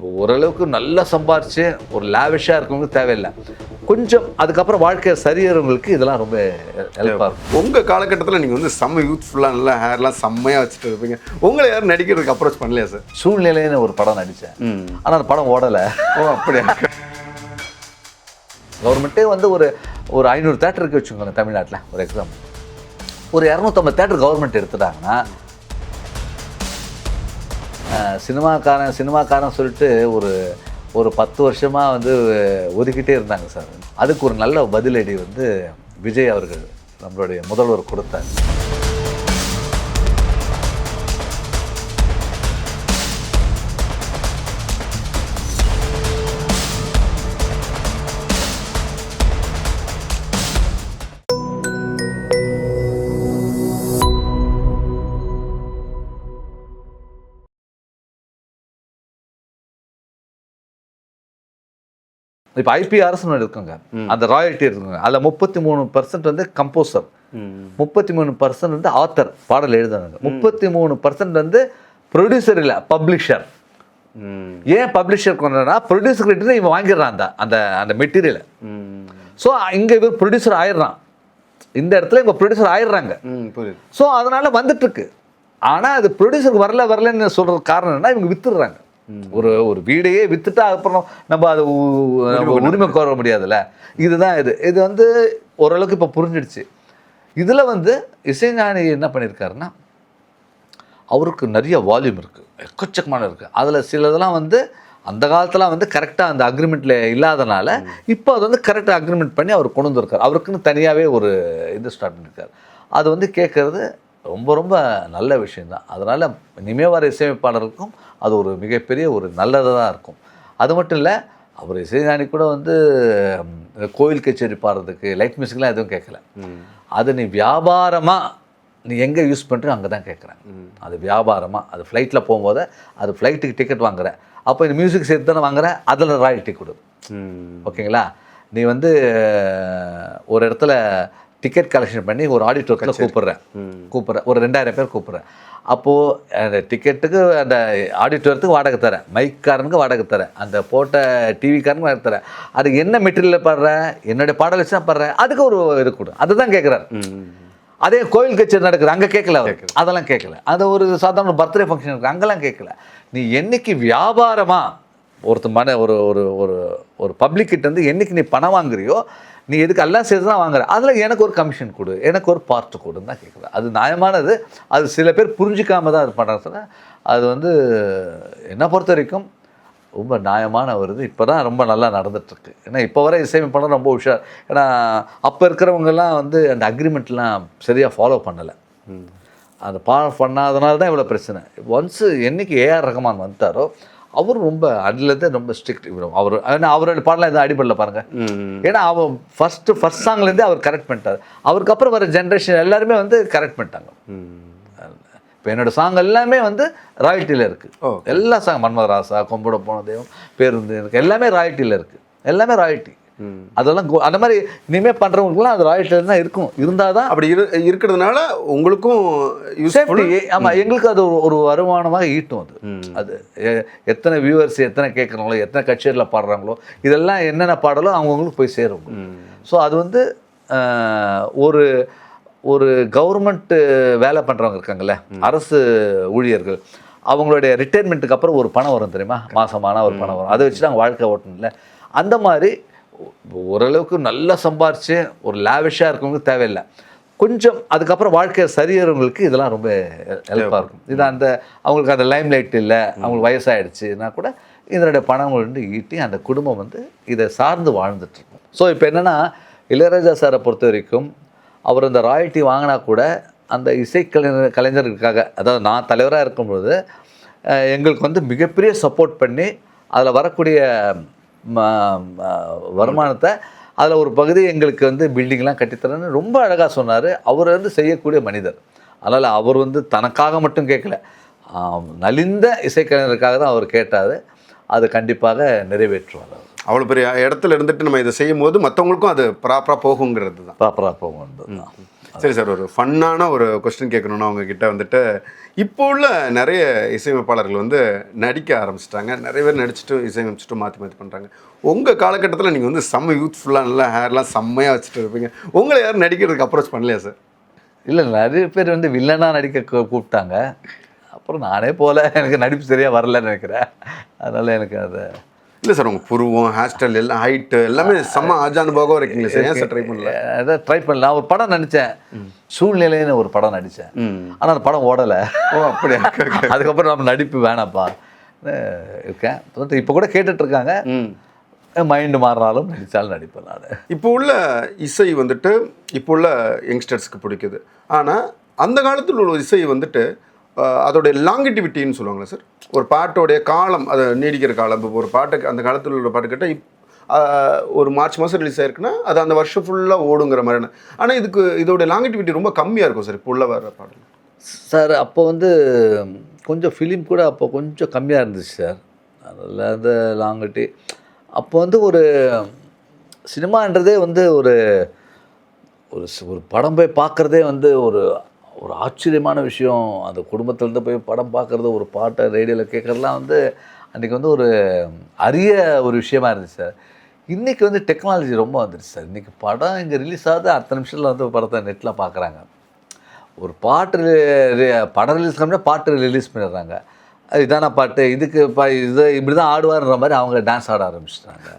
ஓரளவுக்கு நல்லா சம்பாரிச்சு ஒரு லேவிஷாக இருக்கவங்களுக்கு தேவையில்லை, கொஞ்சம் அதுக்கப்புறம் வாழ்க்கை சரியறவங்களுக்கு இதெல்லாம் ரொம்ப ஹெல்ப்பாக இருக்கும். உங்கள் காலகட்டத்தில் நீங்கள் வந்து செம்ம யூத்ஃபுல்லாக நல்லா ஹேர்லாம் செம்மையாக வச்சுட்டு இருப்பீங்க. உங்களை யாரும் நடிக்கிறதுக்கு அப்ரோச் பண்ணலையா சார்? சூழ்நிலைன்னு ஒரு படம் நடித்தேன், ஆனால் அந்த படம் ஓடலை. ஓ அப்படியா? கவர்மெண்ட்டே வந்து ஒரு 500 தேட்டர் இருக்கு வச்சுக்கோங்க தமிழ்நாட்டில். ஒரு எக்ஸாம்பிள், ஒரு 250 தேட்டர் கவர்மெண்ட் எடுத்துட்டாங்கன்னா சினிமாக்காரன் சொல்லிட்டு ஒரு 10 வருஷமாக வந்து ஒதுக்கிட்டே இருந்தாங்க சார். அதுக்கு ஒரு நல்ல பதிலடி வந்து விஜய் அவர்கள் நம்மளுடைய முதல்வர் கொடுத்தார். இப்போ IPRஸ்னு இருக்குங்க, அந்த ராயல்ட்டி இருக்குங்க. அதில் 33% வந்து கம்போசர், 33% வந்து ஆத்தர், பாடல் எழுதுனாங்க, 33% வந்து ப்ரொடியூசர் இல்லை பப்ளிஷர். ஏன் பப்ளிஷர் கொண்டா ப்ரொடியூசர் கிட்ட இவன் வாங்கிடுறான் அந்த மெட்டீரியலை. ஸோ இங்கே இவர் ப்ரொடியூசர் ஆயிடுறான், இந்த இடத்துல இவங்க ப்ரொடியூசர் ஆயிடுறாங்க. ஸோ அதனால் வந்துட்டுருக்கு. ஆனால் அது ப்ரொடியூசருக்கு வரலன்னு சொல்கிற காரணம் என்ன, இவங்க வித்துடுறாங்க. ஒரு வீடையே வித்துட்டா அப்புறம் நம்ம அது உரிமை கோர முடியாதுல்ல. இதுதான் இது வந்து ஓரளவுக்கு இப்போ புரிஞ்சிடுச்சு. இதில் வந்து இசைஞானி என்ன பண்ணியிருக்காருன்னா, அவருக்கு நிறைய வால்யூம் இருக்குது, எக்கச்சக்கமான இருக்குது. அதில் சிலதெல்லாம் வந்து அந்த காலத்தில் வந்து கரெக்டாக அந்த அக்ரிமெண்ட்டில் இல்லாதனால இப்போ அது வந்து கரெக்டாக அக்ரிமெண்ட் பண்ணி அவர் கொண்டு வந்திருக்கார். அவருக்குன்னு தனியாகவே ஒரு இது ஸ்டார்ட் பண்ணியிருக்காரு. அது வந்து கேட்குறது ரொம்ப ரொம்ப நல்ல விஷயந்தான். அதனால் இனிமேல் வர இசையமைப்பாளருக்கும் அது ஒரு மிகப்பெரிய ஒரு நல்லதாக தான் இருக்கும். அது மட்டும் இல்லை, அவர் இசைஞானி கூட வந்து கோயில் கச்சேரி பாடுறதுக்கு லைட் மியூசிக்லாம் எதுவும் கேட்கல. அது நீ வியாபாரமாக நீ எங்கே யூஸ் பண்ணுறியோ அங்கே தான் கேட்குறேன். அது வியாபாரமாக, அது ஃப்ளைட்டில் போகும்போது அது ஃப்ளைட்டுக்கு டிக்கெட் வாங்குற, அப்போ இந்த மியூசிக் சேர்த்து தானே வாங்குற, அதில் ராயல்ட்டி கொடு. ஓகேங்களா? நீ வந்து ஒரு இடத்துல டிக்கெட் கலெக்ஷன் பண்ணி ஒரு ஆடிட்டோரியத்தில் கூப்பிட்றேன், ஒரு 2000 பேர் கூப்பிட்றேன். அப்போது அந்த டிக்கெட்டுக்கு அந்த ஆடிட்டோரியத்துக்கு வாடகை தரேன், மைக்காரனுக்கு வாடகை தரேன், அந்த போட்ட டிவிக்காரனுக்கு வாடகை தரேன். அது என்ன மெட்டீரியலில் பாடுறேன், என்னுடைய பாடல் வச்சு தான் பாடுறேன், அதுக்கு ஒரு இது கொடு, அதுதான் கேட்குறாரு. அதே கோயில் கச்சேரி நடக்குது, அங்கே கேட்கல அவர், அதெல்லாம் கேட்கல. அது ஒரு சாதாரண பர்த்டே ஃபங்க்ஷன் இருக்குது, அங்கெல்லாம் கேட்கல. நீ என்னைக்கு வியாபாரமாக ஒரு பப்ளிக்கிட்ட வந்து என்னைக்கு நீ பணம் வாங்குறியோ, நீ எதுக்கு எல்லாம் சேர்த்து தான் வாங்குற, அதில் எனக்கு ஒரு கமிஷன் கொடு, எனக்கு ஒரு பார்ட்டு கொடுன்னு தான் கேட்குறேன். அது நியாயமானது. அது சில பேர் புரிஞ்சிக்காம தான் அது பண்ணுறாங்க சார். அது வந்து என்னை பொறுத்த வரைக்கும் ரொம்ப நியாயமான வருது. இப்போ தான் ரொம்ப நல்லா நடந்துகிட்ருக்கு. ஏன்னா இப்போ வர இசையமைப்பாளர் ரொம்ப உஷார். ஏன்னா அப்போ இருக்கிறவங்கெல்லாம் வந்து அந்த அக்ரிமெண்ட்லாம் சரியாக ஃபாலோ பண்ணலை. அந்த பண்ணாதனால தான் இவ்வளோ பிரச்சனை. ஒன்ஸு என்றைக்கு AR ரஹ்மான் வந்துட்டாரோ அவர் ரொம்ப அதுலேருந்து ரொம்ப ஸ்ட்ரிக்ட். அவர் ஏன்னா அவரோட பாடலாம் எதுவும் அடிபடல பாருங்கள். ஏன்னா அவர் ஃபஸ்ட் சாங்லேருந்தே அவர் கரெக்ட் பண்ணிட்டார். அவருக்கு அப்புறம் வர ஜென்ரேஷன் எல்லாருமே வந்து கரெக்ட் பண்ணிட்டாங்க. இப்போ என்னோடய சாங் எல்லாமே வந்து ராயல்ட்டியில் இருக்குது. எல்லா சாங் மன்மதராசா, கொம்புட போன தெய்வம், பேருந்து எனக்கு எல்லாமே ராயல்ட்டியில் இருக்குது, எல்லாமே ராயல்ட்டி. அதெல்லாம் அந்த மாதிரி இனிமேல் பண்ணுறவங்களுக்குலாம் அது ராயல்ட்டியில் தான் இருக்கும். இருந்தால் தான் அப்படி இருக்கிறதுனால உங்களுக்கும் சேஃப்டி. ஆமாம், எங்களுக்கு அது ஒரு வருமானமாக ஈட்டும். அது எத்தனை வியூவர்ஸ், எத்தனை கேட்குறாங்களோ, எத்தனை கச்சேரியில் பாடுறாங்களோ, இதெல்லாம் என்னென்ன பாடலோ அவங்கவுங்களுக்கு போய் சேரும். ஸோ அது வந்து ஒரு கவர்மெண்ட்டு வேலை பண்ணுறவங்க இருக்காங்கல்ல, அரசு ஊழியர்கள், அவங்களுடைய ரிட்டைர்மெண்ட்டுக்கு அப்புறம் ஒரு பணம் வரும் தெரியுமா, மாதமான ஒரு பணம் வரும். அதை வச்சு நாங்கள் வாழ்க்கை ஓட்டணும்ல. அந்த மாதிரி ஓரளவுக்கு நல்லா சம்பாரிச்சு ஒரு லேவிஷாக இருக்கவங்களுக்கு தேவையில்லை, கொஞ்சம் அதுக்கப்புறம் வாழ்க்கை சரியறவங்களுக்கு இதெல்லாம் ரொம்ப ஹெல்ப்பாக இருக்கும். இது அவங்களுக்கு அந்த லைம் லைட் இல்லை, அவங்களுக்கு வயசாகிடுச்சுன்னா கூட இதனுடைய பணம் வந்து ஈட்டி அந்த குடும்பம் வந்து இதை சார்ந்து வாழ்ந்துட்டுருக்கும். ஸோ இப்போ என்னென்னா, இளையராஜா சாரை பொறுத்த வரைக்கும் அவர் அந்த ராயல்ட்டி வாங்கினா கூட அந்த கலைஞர்களுக்காக, அதாவது நான் தலைவராக இருக்கும்பொழுது எங்களுக்கு வந்து மிகப்பெரிய சப்போர்ட் பண்ணி அதில் வரக்கூடிய வருமானத்தை அதில் ஒரு பகுதி எங்களுக்கு வந்து பில்டிங்லாம் கட்டித்தரேன்னு ரொம்ப அழகாக சொன்னார். அவர் வந்து செய்யக்கூடிய மனிதர். அதனால் அவர் வந்து தனக்காக மட்டும் கேட்கல, நலிந்த இசைக்கலைஞருக்காக தான் அவர் கேட்டார். அது கண்டிப்பாக நிறைவேற்றுவார். அவ்வளோ பெரிய இடத்துல இருந்துட்டு நம்ம இதை செய்யும் போது மற்றவங்களுக்கும் அது ப்ராப்பராக போகுங்கிறது தான். ப்ராப்பராக போகுங்கிறது தான். சரி சார், ஒரு ஃபன்னான ஒரு கொஸ்டின் கேட்கணுன்னா உங்ககிட்ட வந்துட்டு, இப்போ உள்ள நிறைய இசையமைப்பாளர்கள் வந்து நடிக்க ஆரம்பிச்சிட்டாங்க. நிறைய பேர் நடிச்சுட்டு இசையமைச்சிட்டு மாற்றி மாற்றி பண்ணுறாங்க. உங்கள் காலகட்டத்தில் நீங்கள் வந்து செம்ம யூத்ஃபுல்லாக நல்லா ஹேர்லாம் செம்மையாக வச்சுட்டு இருப்பீங்க. உங்களை யாரும் நடிக்கிறதுக்கு அப்ரோச் பண்ணலையா சார்? இல்லை, நிறைய பேர் வந்து வில்லனாக நடிக்க கூப்பிட்டாங்க. அப்புறம் நானே போல, எனக்கு நடிப்பு சரியாக வரலன்னு நினைக்கிறேன். அதனால் எனக்கு அதை இல்லை சார், உங்கள் புருவம், ஹேர் ஸ்டைல் எல்லாம், ஹைட்டு எல்லாமே செம்ம ஆஜானுபாகம் இருக்கீங்களே சார். ஏன் சார் ட்ரை பண்ணல? அதான் ட்ரை பண்ணலாம். ஒரு படம் நடித்தேன், சூழ்நிலைன்னு ஒரு படம் நடித்தேன். ஆனால் அந்த படம் ஓடலை. ஓ அப்படியா? அதுக்கப்புறம் நம்ம நடிப்பு வேணாப்பா இருக்கேன். இப்போ கூட கேட்டுட்ருக்காங்க, மைண்டு மாறினாலும் நடித்தாலும் நடிப்பேன் நான். இப்போ உள்ள இசை வந்துட்டு இப்போ உள்ள யங்ஸ்டர்ஸ்க்கு பிடிக்குது. ஆனால் அந்த காலத்தில் உள்ள இசை வந்துட்டு அதோடைய லாங்கிட்டிவிட்டின்னு சொல்லுவாங்களே சார், ஒரு பாட்டோடைய காலம், அதை நீடிக்கிற காலம். இப்போ ஒரு பாட்டுக்கு அந்த காலத்தில் உள்ள பாட்டு கேட்டால் ஒரு மார்ச் மாதம் ரிலீஸ் ஆயிருக்குன்னா அது அந்த வருஷம் ஃபுல்லாக ஓடுங்கிற மாதிரியான. ஆனால் இதோடைய லாங்கிட்டிவிட்டி ரொம்ப கம்மியாக இருக்கும் சார் இப்போ உள்ள வர பாடல். சார் அப்போ வந்து கொஞ்சம் ஃபிலிம் கூட அப்போ கொஞ்சம் கம்மியாக இருந்துச்சு சார். அதில் அந்த லாங்கிட்டி அப்போ வந்து ஒரு சினிமான்றதே வந்து ஒரு ஒரு படம் போய் பார்க்குறதே வந்து ஒரு ஒரு ஆச்சரியமான விஷயம். அந்த குடும்பத்துலேருந்து போய் படம் பார்க்குறது, ஒரு பாட்டை ரேடியோவில் கேட்குறதுலாம் வந்து அன்றைக்கி வந்து ஒரு அரிய ஒரு விஷயமா இருந்துச்சு சார். இன்றைக்கி வந்து டெக்னாலஜி ரொம்ப வந்துடுச்சு சார். இன்றைக்கி படம் இங்கே ரிலீஸ் ஆகுது, அடுத்த நிமிஷத்தில் வந்து படத்தை நெட்டில் பார்க்குறாங்க. ஒரு பாட்டு படம் ரிலீஸ் பண்ணால் பாட்டு ரிலீஸ் பண்ணிடுறாங்க. இதான பாட்டு, இதுக்கு இது இப்படி தான் ஆடுவார்ன்ற மாதிரி அவங்க டான்ஸ் ஆட ஆரம்பிச்சிட்டாங்க.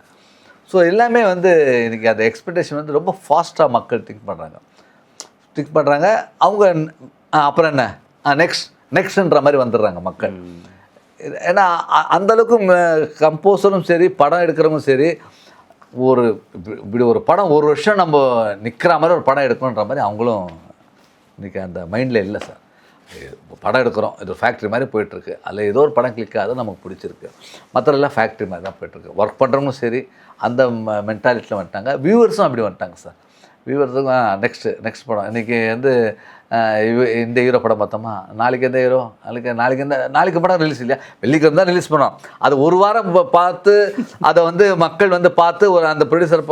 ஸோ எல்லாமே வந்து இன்றைக்கி அந்த எக்ஸ்பெக்டேஷன் வந்து ரொம்ப ஃபாஸ்ட்டாக மக்கள் திங்க் பண்ணுறாங்க. அவங்க அப்புறம் என்ன நெக்ஸ்ட்ன்ற மாதிரி வந்துடுறாங்க மக்கள். ஏன்னா அந்தளவுக்கு கம்போசரும் சரி, படம் எடுக்கிறவங்க சரி, இப்படி ஒரு படம் ஒரு வருஷம் நம்ம நிற்கிற மாதிரி ஒரு படம் எடுக்கணுன்ற மாதிரி அவங்களும் இன்றைக்கி அந்த மைண்டில் இல்லை சார். படம் எடுக்கிறோம், இது ஒரு ஃபேக்ட்ரி மாதிரி போயிட்டுருக்கு. அதில் ஏதோ ஒரு படம் கிளிக் ஆகுது, நமக்கு பிடிச்சிருக்கு. மற்றெல்லாம் ஃபேக்ட்ரி மாதிரி தான் போயிட்டுருக்கு. ஒர்க் பண்ணுறவங்களும் சரி அந்த மென்டாலிட்டியில் வந்துட்டாங்க. வியூவர்ஸும் அப்படி வந்துட்டாங்க சார். வியூவர்ஸுக்கும் நெக்ஸ்ட் படம் இன்றைக்கி வந்து இந்த ஹீரோ படம் பார்த்தோமா, நாளைக்கு எந்த ஹீரோ, நாளைக்கு படம் ரிலீஸ் இல்லையா, வெள்ளிக்கிழமை தான் ரிலீஸ் பண்ணோம். அது ஒரு வாரம் பார்த்து அதை வந்து மக்கள் வந்து பார்த்து ஒரு அந்த ப்ரொடியூசர்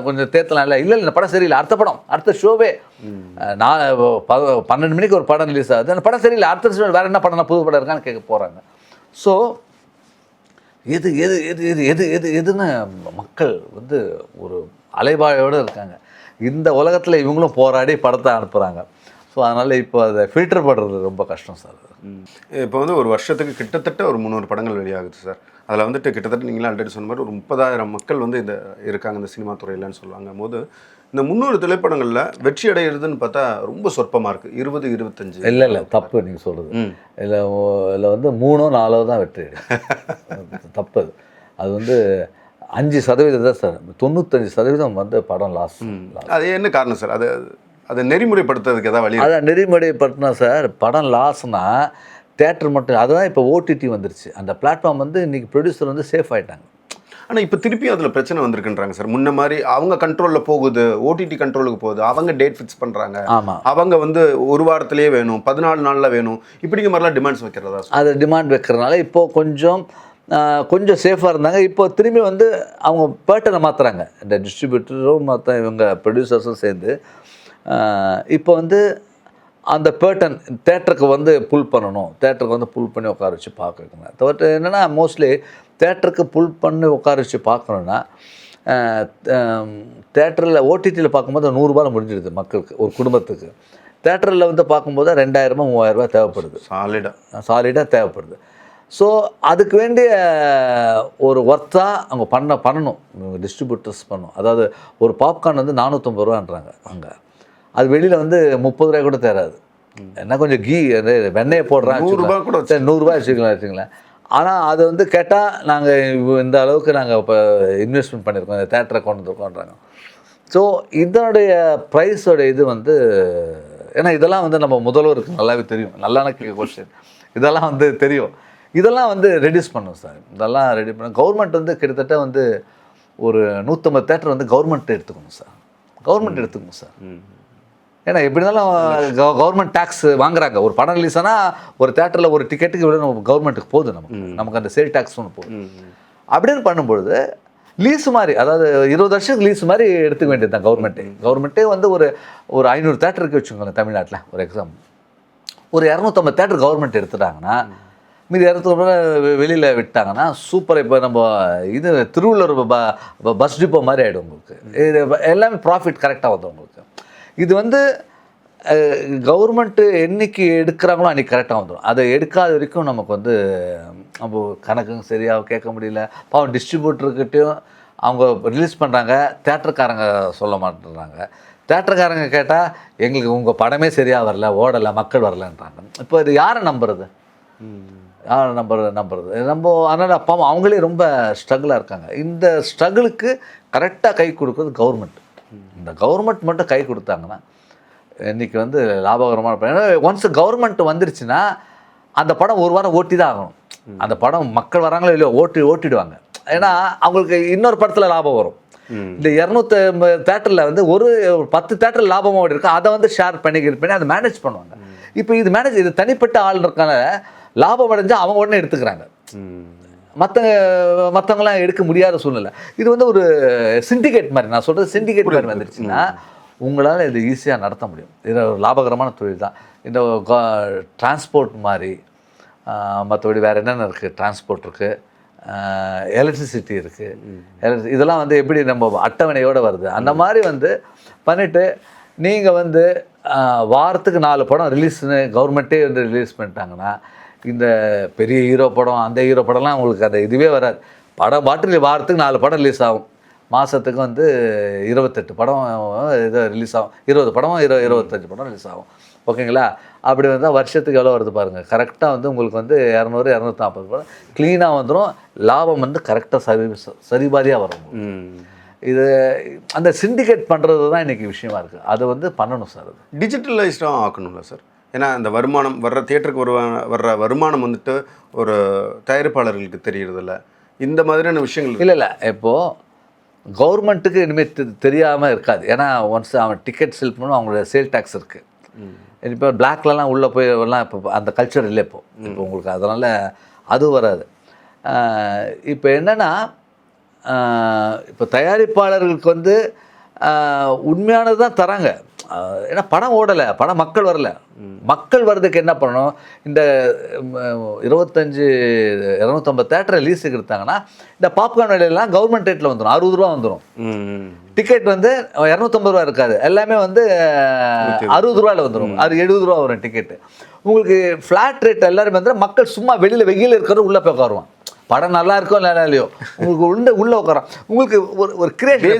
கொஞ்சம் தேத்தலாம். இல்லை இந்த படம் சரியில்லை, அடுத்த படம், அடுத்த ஷோவே 12 மணிக்கு ஒரு படம் ரிலீஸ் ஆகுது, அந்த படம் சரியில்லை, அடுத்த ஷோ வேறு என்ன படம், புது படம் இருக்கான்னு கேட்க போகிறாங்க. ஸோ எதுன்னு மக்கள் வந்து ஒரு அலைபாயோடு இருக்காங்க. இந்த உலகத்தில் இவங்களும் போராடி படத்தை அனுப்புகிறாங்க. ஸோ அதனால் இப்போ அதை ஃபில்டர் பண்ணுறது ரொம்ப கஷ்டம் சார். இப்போ வந்து ஒரு வருஷத்துக்கு கிட்டத்தட்ட ஒரு 300 படங்கள் வெளியாகுது சார். அதில் வந்துட்டு கிட்டத்தட்ட நீங்களும் ஆல்ரெடி சொன்ன மாதிரி ஒரு 30,000 மக்கள் வந்து இருக்காங்க இந்த சினிமா துறையிலன்னு சொல்லுவாங்க போது, இந்த 300 திரைப்படங்களில் வெற்றி அடைகிறதுன்னு பார்த்தா ரொம்ப சொற்பமாக இருக்குது. 20-25. இல்லை தப்பு நீங்கள் சொல்கிறது. இதில் வந்து 3-4 தான் வெற்றி. தப்பு. அது வந்து 5% தான் சார். 95% வந்து படம் லாஸ். அது என்ன காரணம் சார்? அதை நெறிமுறைப்படுத்துறதுக்கு ஏதாவது வழி? அதை நெறிமுறைப்படுத்தினா சார், படம் லாஸ்னால் தேட்டர் மட்டும். அதுதான் இப்போ ஓடிடி வந்துருச்சு. அந்த பிளாட்ஃபார்ம் வந்து இன்றைக்கி ப்ரொடியூசர் வந்து சேஃப் ஆகிட்டாங்க. ஆனால் இப்போ திருப்பி அதில் பிரச்சனை வந்திருக்குன்றாங்க சார். முன்ன மாதிரி அவங்க கண்ட்ரோலில் போகுது, ஓடிடி கண்ட்ரோலுக்கு போகுது, அவங்க டேட் ஃபிக்ஸ் பண்ணுறாங்க. ஆமாம், அவங்க வந்து ஒரு வாரத்திலேயே வேணும், 14 நாளில் வேணும், இப்படிங்கிற மாதிரிலாம் டிமாண்ட்ஸ் வைக்கிறதா சார்? அது டிமாண்ட் வைக்கிறதுனால இப்போது கொஞ்சம் சேஃபாக இருந்தாங்க. இப்போ திரும்பி வந்து அவங்க பேட்டர்னை மாற்றுறாங்க. இந்த டிஸ்ட்ரிபியூட்டரும் மற்ற இவங்க ப்ரொடியூசர்ஸும் சேர்ந்து இப்போ வந்து அந்த பேட்டர்ன் தேட்டருக்கு வந்து புல் பண்ணணும், தேட்டருக்கு வந்து புல் பண்ணி உட்கார வச்சு பார்க்கணுங்க. தவிர்த்து என்னென்னா மோஸ்ட்லி தேட்டருக்கு புல் பண்ணி உட்கார வச்சு பார்க்கணுன்னா தேட்டரில் ஓடிடியில் பார்க்கும்போது 100 முடிஞ்சிடுது மக்களுக்கு, ஒரு குடும்பத்துக்கு. தேட்டரில் வந்து பார்க்கும்போது 2000-3000 தேவைப்படுது. சாலிடாக தேவைப்படுது. ஸோ அதுக்கு வேண்டிய ஒரு ஒர்த்தாக அவங்க பண்ணணும், டிஸ்ட்ரிபியூட்டர்ஸ் பண்ணணும். அதாவது ஒரு பாப்கார்ன் வந்து 450 ரூபான்றாங்க அங்கே. அது வெளியில் வந்து 30 ரூபாய் கூட தராது. என்ன கொஞ்சம் வெண்ணெயை போடுறாங்க, 100 ரூபாய் வச்சுக்கலாம். ஆனால் அது வந்து கேட்டால் நாங்கள் இந்த அளவுக்கு நாங்கள் இப்போ இன்வெஸ்ட்மெண்ட் பண்ணியிருக்கோம், இந்த தேட்டரை கொண்டு வந்துருக்கோன்றாங்க. ஸோ இதனுடைய ப்ரைஸோட இது வந்து, ஏன்னா இதெல்லாம் வந்து நம்ம முதல்வருக்கு நல்லாவே தெரியும். நல்லான கொஸ்டின். இதெல்லாம் வந்து தெரியும். இதெல்லாம் வந்து ரெடியூஸ் பண்ணணும் சார். இதெல்லாம் ரெடி பண்ண கவர்மெண்ட் வந்து கிட்டத்தட்ட வந்து ஒரு 150 தேட்டர் வந்து கவர்மெண்ட் எடுத்துக்கணும் சார். ஏன்னா எப்படி இருந்தாலும் கவர்மெண்ட் டேக்ஸ் வாங்குறாங்க. ஒரு படம் ரிலீஸ் ஆனால் ஒரு தேட்டரில் ஒரு டிக்கெட்டுக்கு விட நம்ம கவர்மெண்ட்டுக்கு போகுது. நமக்கு அந்த சேல் டேக்ஸ் ஒன்று போகுது. அப்படின்னு பண்ணும்பொழுது லீஸ் மாதிரி, அதாவது 20 வருஷத்துக்கு லீஸ் மாதிரி எடுத்துக்க வேண்டியது தான் கவர்மெண்ட்டே வந்து ஒரு 500 தேட்டர் இருக்கு வச்சுக்கோங்களேன் தமிழ்நாட்டில். ஒரு எக்ஸாம் ஒரு 250 தேட்டர் கவர்மெண்ட் எடுத்துட்டாங்கன்னா மீதி 250 வெளியில் விட்டாங்கன்னா சூப்பர். இப்போ நம்ம இது திருவள்ளூர் பஸ் டிப்போ மாதிரி ஆகிடும் உங்களுக்கு. இது எல்லாமே ப்ராஃபிட் கரெக்டாக வந்துடும் உங்களுக்கு. இது வந்து கவர்மெண்ட்டு என்றைக்கு எடுக்கிறாங்களோ அன்றைக்கி கரெக்டாக வந்துடும். அதை எடுக்காத வரைக்கும் நமக்கு வந்து நம்ம கணக்குங்க சரியாக கேட்க முடியல. பாவம் டிஸ்ட்ரிபியூட்டர்கிட்டையும் அவங்க ரிலீஸ் பண்ணுறாங்க, தேட்டருக்காரங்க சொல்ல மாட்டேறாங்க. தேட்டருக்காரங்க கேட்டால் எங்களுக்கு உங்கள் படமே சரியாக வரல, ஓடலை, மக்கள் வரலன்றாங்க. இப்போ இது யாரை நம்புறது? யாரை நம்புறது நம்ம? அதனால் அப்பாவும் அவங்களே ரொம்ப ஸ்ட்ரகிளாக இருக்காங்க. இந்த ஸ்ட்ரகிளுக்கு கரெக்டாக கை கொடுக்குறது கவர்மெண்ட். இந்த கவர்மெண்ட் மட்டும் கை கொடுத்தாங்கன்னா இன்றைக்கி வந்து லாபகரமான படம். ஏன்னா ஒன்ஸ் கவர்மெண்ட் வந்துருச்சுன்னா அந்த படம் ஒரு வாரம் ஓட்டி தான் ஆகணும். அந்த படம் மக்கள் வராங்களோ இல்லையோ ஓட்டிடுவாங்க. ஏன்னா அவங்களுக்கு இன்னொரு படத்தில் லாபம் வரும். இந்த 250 தேட்டரில் வந்து ஒரு 10 தேட்டரில் லாபமாக ஓடி இருக்கு, அதை வந்து ஷேர் பண்ணி அதை மேனேஜ் பண்ணுவாங்க. இப்போ இது தனிப்பட்ட ஆள் இருக்கான லாபம் அடைஞ்சால் அவங்க உடனே எடுத்துக்கிறாங்க. மற்றவங்களாம் எடுக்க முடியாத சூழ்நிலை. இது வந்து ஒரு சிண்டிகேட் மாதிரி, நான் சொல்கிறது சிண்டிகேட் மாதிரி வந்துருச்சுன்னா உங்களால் இது ஈஸியாக நடத்த முடியும். இது ஒரு லாபகரமான தொழில் தான். இந்த டிரான்ஸ்போர்ட் மாதிரி, மற்றபடி வேறு என்னென்ன இருக்குது, டிரான்ஸ்போர்ட் இருக்குது, எலக்ட்ரிசிட்டி இருக்குது, இதெல்லாம் வந்து எப்படி நம்ம அட்டவணையோடு வருது அந்த மாதிரி வந்து பண்ணிவிட்டு நீங்கள் வந்து வாரத்துக்கு 4 படம் ரிலீஸ்னு கவர்மெண்ட்டே வந்து ரிலீஸ் பண்ணிட்டாங்கன்னா இந்த பெரிய ஹீரோ படம் அந்த ஹீரோ படம்லாம் உங்களுக்கு அந்த இதுவே வராது. படம் பாட்டில் வாரத்துக்கு 4 படம் ரிலீஸ் ஆகும். மாதத்துக்கு வந்து 28 படம் இது ரிலீஸ் ஆகும். 20 படம் 25 படம் ரிலீஸ் ஆகும். ஓகேங்களா? அப்படி வந்தால் வருஷத்துக்கு எவ்வளோ வருது பாருங்கள். கரெக்டாக வந்து உங்களுக்கு வந்து 200 240 படம் க்ளீனாக வந்துடும். லாபம் வந்து கரெக்டாக சரிபாதியாக வரும். இது அந்த சிண்டிகேட் பண்ணுறது தான் இன்றைக்கி விஷயமா இருக்குது. அது வந்து பண்ணணும் சார். அது டிஜிட்டலைஸ்டாக ஆக்கணும்ல சார்? ஏன்னா அந்த வருமானம் தியேட்டருக்கு வர்ற வருமானம் வந்துட்டு ஒரு தயாரிப்பாளர்களுக்கு தெரியறதில்ல. இந்த மாதிரியான விஷயங்கள் இல்லை இப்போது கவர்மெண்ட்டுக்கு இனிமேல் தெரியாமல் இருக்காது. ஏன்னா ஒன்ஸ் அவன் டிக்கெட் செல் பண்ணணும், அவங்களோட சேல் டேக்ஸ் இருக்குது. இப்போ பிளாக்லலாம் உள்ளே போய் எல்லாம் இப்போ அந்த கல்ச்சர் இல்லை இப்போ உங்களுக்கு. அதனால் அது வராது. இப்போ என்னென்னா இப்போ தயாரிப்பாளர்களுக்கு வந்து உண்மையானது தான் தராங்க. ஏன்னா படம் ஓடலை, படம் மக்கள் வரல. மக்கள் வர்றதுக்கு என்ன பண்ணணும்? இந்த 250 தேட்டரை லீஸுக்கு எடுத்தாங்கன்னா இந்த பாப்கார்ன் விலையெல்லாம் கவர்மெண்ட் ரேட்டில் வந்துடும். 60 ரூபா வந்துடும். டிக்கெட் வந்து 250 ரூபா இருக்காது, எல்லாமே வந்து 60 ரூபாயில் வந்துடும். அது 70 ரூபா வரும் டிக்கெட்டு. உங்களுக்கு ஃப்ளாட் ரேட் எல்லாருமே வந்து மக்கள் சும்மா வெளியில் வெயில் இருக்கிறது உள்ளே போய் உட்காருவான். படம் நல்லா இருக்கோ நல்லா இல்லையோ உங்களுக்கு உள்ளே உட்காரோம். உங்களுக்கு ஒரு கிரியேட்டிவ்.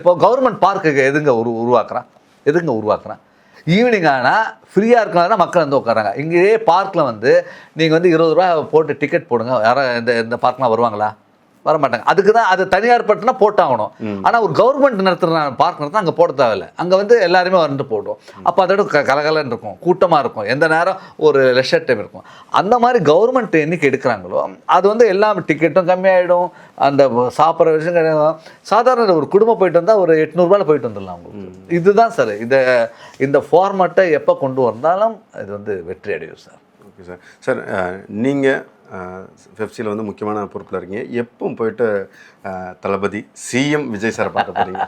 இப்போ கவர்மெண்ட் பார்க்குக்கு எதுங்க உருவாக்குறான்? ஈவினிங் ஆனால் ஃப்ரீயாக இருக்கிறதா மக்கள் வந்து உட்காராங்க. இங்கேயே பார்க்கில் வந்து நீங்கள் வந்து 20 ரூபா போட்டு டிக்கெட் போடுங்க, யாரும் இந்த பார்க்லாம் வருவாங்களா? வரமாட்டாங்க. அதுக்கு தான் அது தனியார் பட்டுனா போட்டாகணும். ஆனால் ஒரு கவர்மெண்ட் நடத்துகிற பார்க் நடத்தினா அங்கே போட தேவையில்லை. அங்கே வந்து எல்லாருமே வந்துட்டு போட்டோம். அப்போ அதோட கலகலன்னு இருக்கும், கூட்டமாக இருக்கும், எந்த நேரம் ஒரு லெஷர் டைம் இருக்கும். அந்த மாதிரி கவர்மெண்ட் என்னைக்கு எடுக்கிறாங்களோ அது வந்து எல்லாம் டிக்கெட்டும் கம்மியாகிடும். அந்த சாப்பிட்ற விஷயம் கிடையாது. சாதாரண ஒரு குடும்பம் போயிட்டு வந்தால் ஒரு 800 ரூபாயில் போயிட்டு வந்துடலாம் உங்களுக்கு. இதுதான் சார். இந்த ஃபார்மேட்டை எப்போ கொண்டு வந்தாலும் இது வந்து வெற்றி அடையும் சார். Okay sir. சார் நீங்கள் பெப்சியில் வந்து முக்கியமான பொறுப்பில் இருக்கீங்க. எப்போ போயிட்டு தளபதி சிஎம் விஜய் சாரை பார்க்க போகிறீங்க?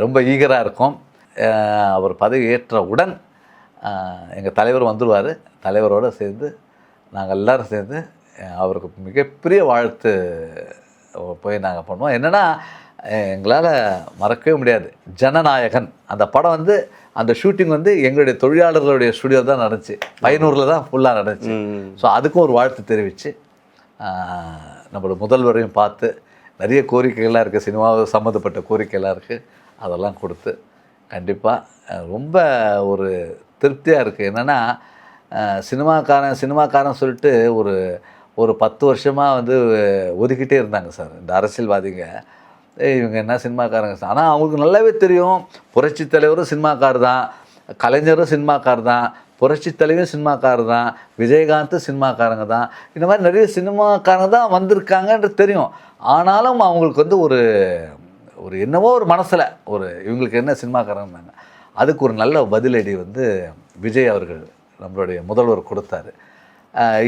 ரொம்ப ஈகராக இருக்கும். அவர் பதவி ஏற்றவுடன் எங்கள் தலைவர் வந்துடுவார். தலைவரோடு சேர்ந்து நாங்கள் எல்லோரும் சேர்ந்து அவருக்கு மிகப்பெரிய வாழ்த்து போய் நாங்கள் பண்ணுவோம். என்னென்னா எங்களால் மறக்கவே முடியாது ஜனநாயகன் அந்த படம் வந்து அந்த ஷூட்டிங் வந்து எங்களுடைய தொழிலாளர்களுடைய ஸ்டுடியோ தான் நடந்துச்சு. பையனூரில் தான் ஃபுல்லாக நடந்துச்சு. ஸோ அதுக்கும் ஒரு வாழ்த்து தெரிவித்து நம்மளோட முதல்வரையும் பார்த்து நிறைய கோரிக்கைகள்லாம் இருக்குது, சினிமாவை சம்மந்தப்பட்ட கோரிக்கைலாம் இருக்குது, அதெல்லாம் கொடுத்து கண்டிப்பாக ரொம்ப ஒரு திருப்தியாக இருக்குது. என்னென்னா சினிமாக்காரன் சொல்லிட்டு ஒரு 10 வருஷமாக வந்து ஒதுக்கிட்டே இருந்தாங்க சார் இந்த அரசியல்வாதிங்க. இவங்க என்ன சினிமாக்காரங்க சார். ஆனால் அவங்களுக்கு நல்லாவே தெரியும் புரட்சி தலைவரும் சினிமாக்கார் தான், கலைஞரும் சினிமாக்கார் தான், புரட்சி தலைவரும் சினிமாக்கார் தான், விஜயகாந்த் சினிமாக்காரங்க தான். இந்த மாதிரி நிறைய சினிமாக்காரங்க தான் வந்திருக்காங்கன்றது தெரியும். ஆனாலும் அவங்களுக்கு வந்து ஒரு என்னவோ ஒரு மனசில் இவங்களுக்கு என்ன சினிமாக்காரங்க, அதுக்கு ஒரு நல்ல பதிலடி வந்து விஜய் அவர்கள் நம்மளுடைய முதல்வர் கொடுத்தாரு.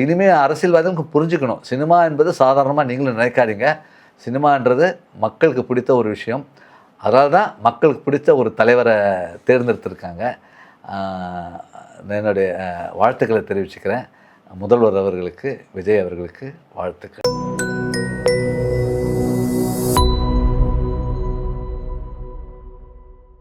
இனிமேல் அரசியல்வாதிகளுக்கு புரிஞ்சுக்கணும், சினிமா என்பது சாதாரணமாக நீங்களும் நினைக்காதீங்க. சினிமான்றது மக்களுக்கு பிடித்த ஒரு விஷயம். அதனால தான் மக்களுக்கு பிடித்த ஒரு தலைவரை தேர்ந்தெடுத்திருக்காங்க. என்னுடைய வாழ்த்துக்களை தெரிவிச்சுக்கிறேன். முதல்வர் அவர்களுக்கு, விஜய் அவர்களுக்கு வாழ்த்துக்கள்.